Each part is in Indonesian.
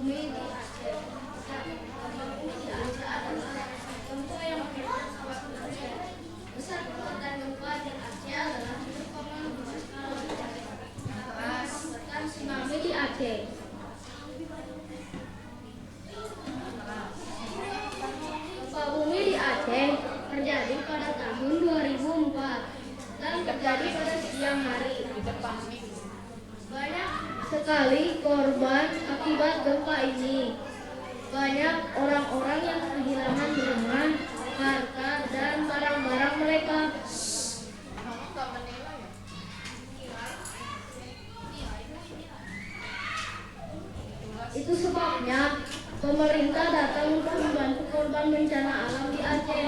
bumi di Aceh. Gempa bumi di Aceh adalah gempa yang mengakibatkan Aceh. Besar kekuatan gempa di Aceh adalah 7,5 skala Richter. Mengakibatkan tsunami di Aceh. Gempa bumi di Aceh terjadi pada tahun 2004 dan terjadi pada siang hari. Banyak sekali korban akibat gempa ini. Banyak orang-orang yang kehilangan rumah, harta, dan barang-barang mereka. Itu sebabnya pemerintah datang untuk membantu korban bencana alam di Aceh.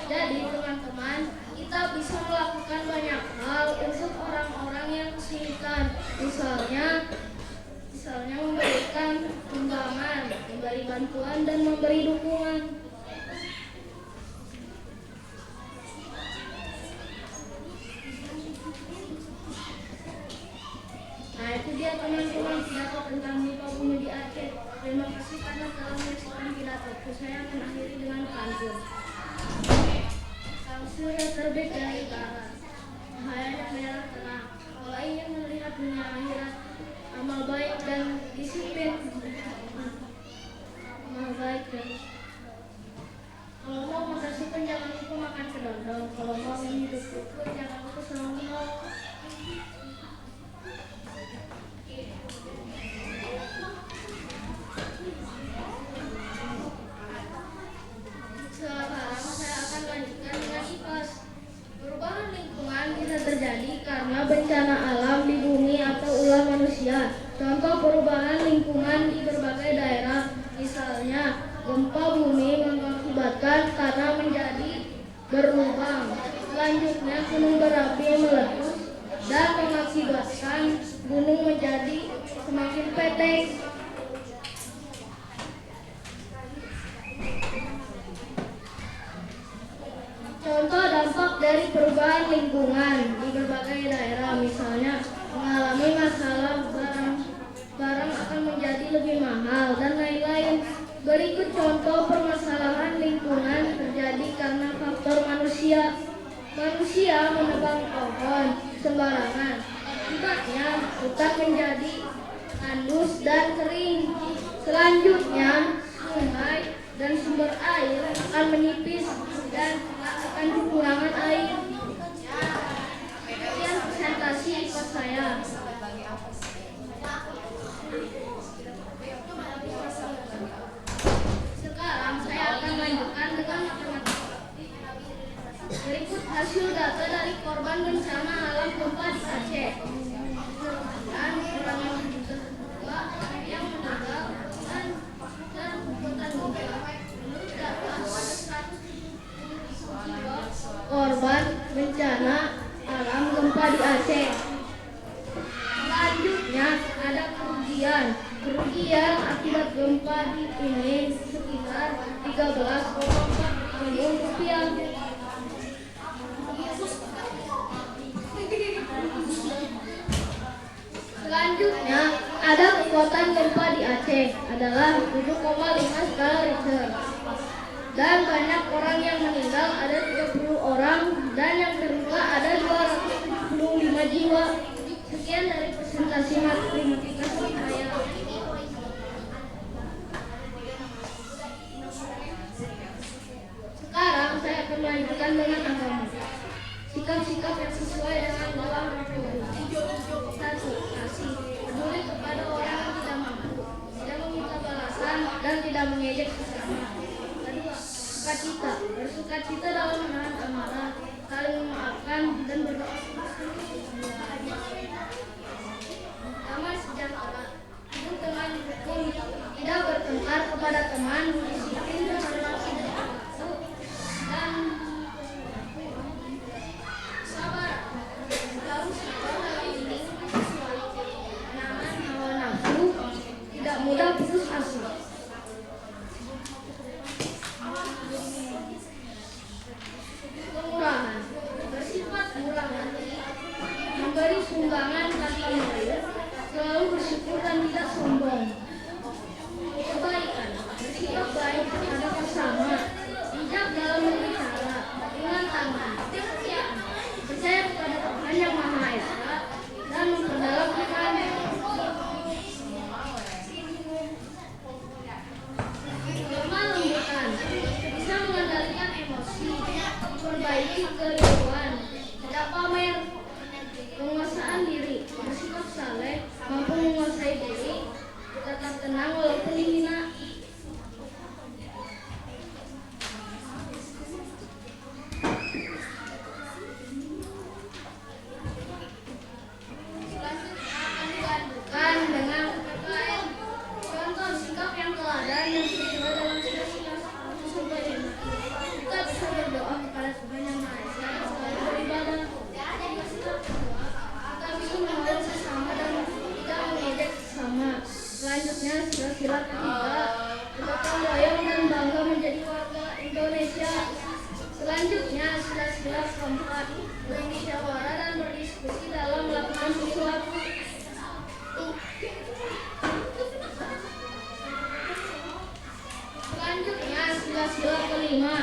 Jadi teman-teman, kita bisa melakukan banyak hal untuk orang-orang yang kesulitan. Misalnya memberikan sumbangan, memberi bantuan, dan memberi dukungan. Nah, itu dia teman-teman pidato tentang gempa bumi di Aceh. Terima kasih karena telah menyaksikan pidatoku. Saya akan akhiri dengan pantun. Sang surya terbit dari barat, cahayanya merah terang. Kalau ingin melihat dunia akhirat, amal baik dan disiplin. Amal baik dan kalau mau makan sukan jangan lupa makan kedondong. Kalau mau hidup rukun jangan lupa selalu Sekarang saya akan lanjutkan dengan IPAS. Perubahan lingkungan bisa terjadi karena bencana alam di bumi atau ulah manusia. Contoh perubahan lingkungan di berbagai daerah, misalnya gempa bumi mengakibatkan tanah menjadi berlubang. Selanjutnya gunung berapi meletus dan mengakibatkan gunung menjadi semakin pendek. Contoh dampak dari perubahan lingkungan di berbagai daerah, misalnya mengalami masalah barang akan menjadi lebih mahal dan lain-lain. Berikut contoh permasalahan lingkungan terjadi karena faktor manusia. Manusia menebang pohon sembarangan. Akibatnya hutan menjadi tandus dan kering. Selanjutnya sungai dan sumber air akan menipis dan akan kekurangan air. Sekian presentasi IPAS saya. Sekarang saya akan lanjutkan dengan matematika. Berikut hasil data dari korban bencana alam gempa di Aceh. Dan orang yang meninggal dan kekuatan gempa. Menurut data ada 100 korban bencana alam gempa di Aceh. Selanjutnya ada kerugian akibat gempa ini sekitar 13,4 triliun rupiah. Selanjutnya ada kekuatan gempa di Aceh adalah 7,5 skala Richter. Dan banyak orang yang meninggal ada 30 orang dan yang terluka ada 275 jiwa. Sekian dari presentasi matematika saya. Sekarang saya akan melanjutkan dengan agama. Sikap-sikap yang sesuai dengan dalam revolusi. 1. Kasih, peduli kepada orang yang tidak mampu, tidak meminta balasan dan tidak mengejek sesama. Sukacita, bersukacita dalam menahan amarah, saling memaafkan dan berdoa. Damai sejahtera, hidup dengan rukun, tidak bertengkar kepada teman, disiplin terhadap dan sabar. Harus sabar dalam diri, menahan hawa nafsu, tidak mudah putus asa. Kemurahan, bersifat murah hati, memberi sumbangan tanpa mengeluh, selalu bersyukur dan tidak sombong. bersikap baik terhadap sesama, bijak dalam berbicara, dengan tangan, percaya kepada Tuhan Yang Maha Esa, dan memperdalam iman. Lemah lembutan, bisa mengendalikan emosi, memperbaiki keriuhan, tidak pamer, penguasaan diri, bersikap saleh, mampu menguasai diri, tetap tenang walaupun dihina. Bukan dengan PPKN. Contoh sikap yang teladan yang sesuai dalam sila-sila 1-5. Kita bisa berdoa kepada Tuhan Yang Maha Esa dan selalu beribadah. Kita bisa menolong sesama dan tidak mengejek sesama. Selanjutnya sila-sila ketiga, gotong royong dan bangga menjadi warga Indonesia. Selanjutnya sila-sila keempat, bermusyawarah dan berdiskusi dalam melakukan sesuatu. Selanjutnya sila-sila kelima,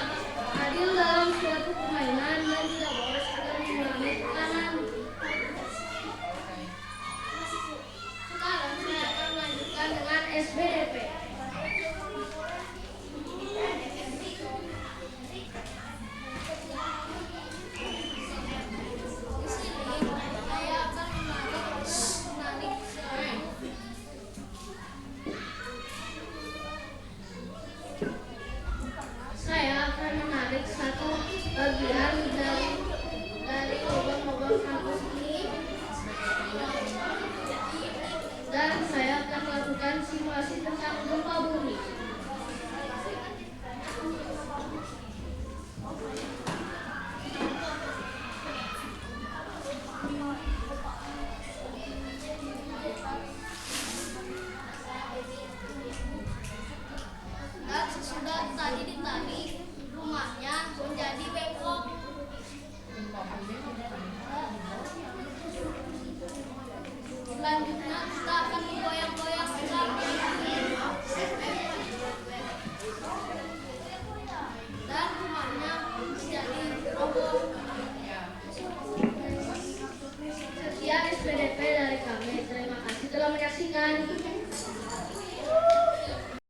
adil dalam suatu permainan dan tidak boleh sekedar mengurangi tekanan. Sekarang saya akan melanjutkan dengan SBDP. Saya akan menarik satu bagian dari lubang-lubang kampus ini, dan saya akan melakukan simulasi tentang gempa bumi.